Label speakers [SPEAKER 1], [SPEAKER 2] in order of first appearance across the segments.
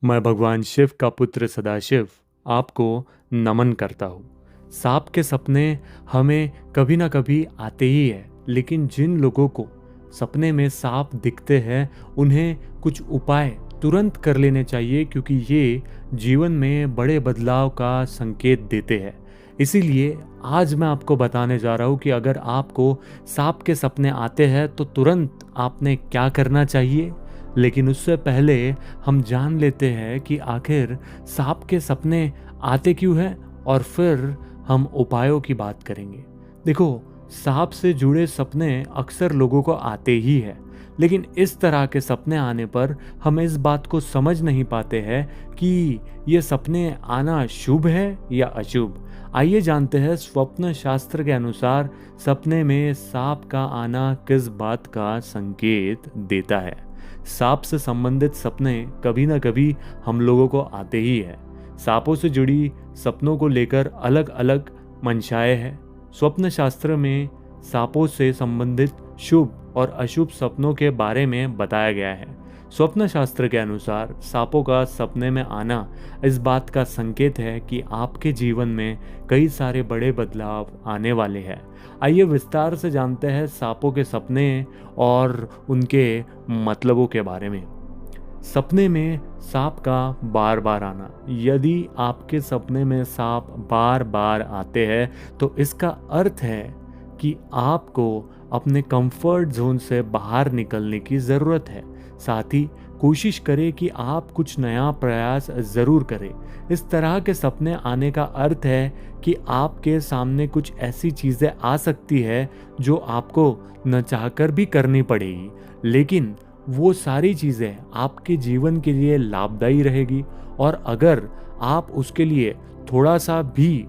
[SPEAKER 1] मैं भगवान शिव का पुत्र सदाशिव आपको नमन करता हूँ। सांप के सपने हमें कभी ना कभी आते ही है, लेकिन जिन लोगों को सपने में सांप दिखते हैं उन्हें कुछ उपाय तुरंत कर लेने चाहिए, क्योंकि ये जीवन में बड़े बदलाव का संकेत देते हैं। इसीलिए आज मैं आपको बताने जा रहा हूँ कि अगर आपको सांप के सपने आते हैं तो तुरंत आपने क्या करना चाहिए। लेकिन उससे पहले हम जान लेते हैं कि आखिर सांप के सपने आते क्यों हैं, और फिर हम उपायों की बात करेंगे। देखो, सांप से जुड़े सपने अक्सर लोगों को आते ही हैं, लेकिन इस तरह के सपने आने पर हम इस बात को समझ नहीं पाते हैं कि ये सपने आना शुभ है या अशुभ। आइए जानते हैं स्वप्न शास्त्र के अनुसार सपने में सांप का आना किस बात का संकेत देता है। सांप से संबंधित सपने कभी ना कभी हम लोगों को आते ही है। सांपों से जुड़ी सपनों को लेकर अलग अलग मंशाएं हैं। स्वप्न शास्त्र में सांपों से संबंधित शुभ और अशुभ सपनों के बारे में बताया गया है। स्वप्न शास्त्र के अनुसार सांपों का सपने में आना इस बात का संकेत है कि आपके जीवन में कई सारे बड़े बदलाव आने वाले हैं। आइए विस्तार से जानते हैं सांपों के सपने और उनके मतलबों के बारे में। सपने में सांप का बार बार आना। यदि आपके सपने में सांप बार बार आते हैं तो इसका अर्थ है कि आपको अपने कंफर्ट जोन से बाहर निकलने की ज़रूरत है। साथ ही कोशिश करें कि आप कुछ नया प्रयास ज़रूर करें। इस तरह के सपने आने का अर्थ है कि आपके सामने कुछ ऐसी चीज़ें आ सकती है जो आपको न चाहकर भी करनी पड़ेगी, लेकिन वो सारी चीज़ें आपके जीवन के लिए लाभदायी रहेगी। और अगर आप उसके लिए थोड़ा सा भी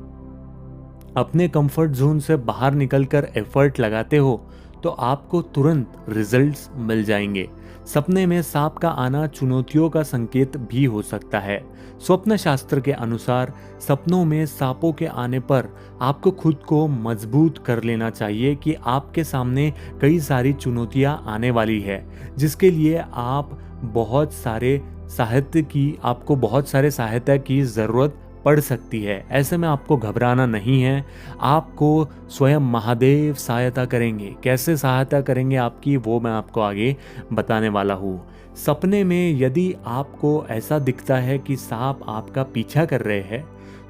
[SPEAKER 1] अपने कंफर्ट जोन से बाहर निकलकर एफर्ट लगाते हो तो आपको तुरंत रिजल्ट्स मिल जाएंगे। सपने में सांप का आना चुनौतियों का संकेत भी हो सकता है। स्वप्न शास्त्र के अनुसार सपनों में सांपों के आने पर आपको खुद को मजबूत कर लेना चाहिए कि आपके सामने कई सारी चुनौतियां आने वाली है, जिसके लिए आपको बहुत सारे सहायता की ज़रूरत पड़ सकती है। ऐसे में आपको घबराना नहीं है। आपको स्वयं महादेव सहायता करेंगे। कैसे सहायता करेंगे आपकी, वो मैं आपको आगे बताने वाला हूँ। सपने में यदि आपको ऐसा दिखता है कि सांप आपका पीछा कर रहे हैं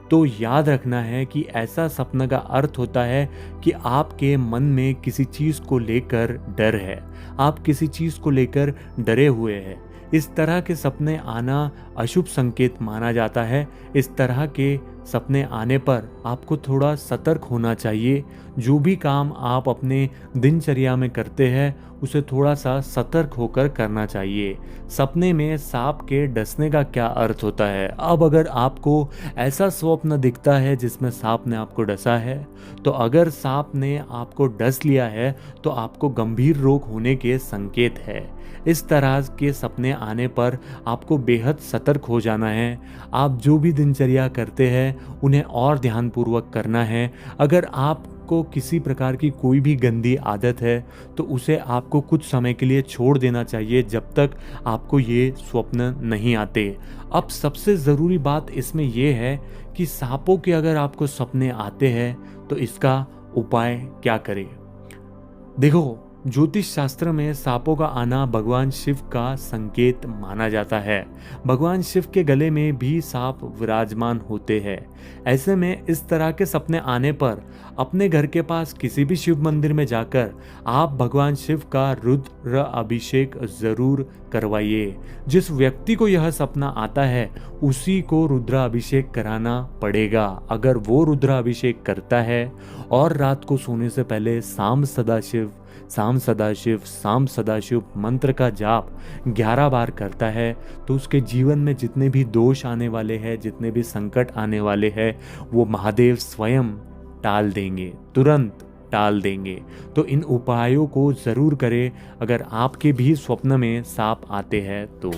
[SPEAKER 1] तो याद रखना है कि ऐसा सपना का अर्थ होता है कि आपके मन में किसी चीज़ को लेकर डर है। आप किसी चीज़ को लेकर डरे हुए हैं। इस तरह के सपने आना अशुभ संकेत माना जाता है। इस तरह के सपने आने पर आपको थोड़ा सतर्क होना चाहिए। जो भी काम आप अपने दिनचर्या में करते हैं उसे थोड़ा सा सतर्क होकर करना चाहिए। सपने में सांप के डसने का क्या अर्थ होता है। अब अगर आपको ऐसा स्वप्न दिखता है जिसमें सांप ने आपको डसा है, तो अगर सांप ने आपको डस लिया है तो आपको गंभीर रोग होने के संकेत है। इस तरह के सपने आने पर आपको बेहद सतर्क हो जाना है। आप जो भी दिनचर्या करते हैं उन्हें और ध्यानपूर्वक करना है। अगर आपको किसी प्रकार की कोई भी गंदी आदत है तो उसे आपको कुछ समय के लिए छोड़ देना चाहिए, जब तक आपको ये स्वप्न नहीं आते। अब सबसे ज़रूरी बात इसमें यह है कि सांपों के अगर आपको सपने आते हैं तो इसका उपाय क्या करें। देखो, ज्योतिष शास्त्र में सांपों का आना भगवान शिव का संकेत माना जाता है। भगवान शिव के गले में भी सांप विराजमान होते हैं। ऐसे में इस तरह के सपने आने पर अपने घर के पास किसी भी शिव मंदिर में जाकर आप भगवान शिव का रुद्र अभिषेक जरूर करवाइए। जिस व्यक्ति को यह सपना आता है उसी को रुद्र अभिषेक कराना पड़ेगा। अगर वो रुद्र अभिषेक करता है और रात को सोने से पहले साम सदाशिव मंत्र का जाप 11 बार करता है तो उसके जीवन में जितने भी दोष आने वाले हैं, जितने भी संकट आने वाले हैं, वो महादेव स्वयं टाल देंगे, तुरंत टाल देंगे। तो इन उपायों को ज़रूर करें अगर आपके भी स्वप्न में सांप आते हैं तो।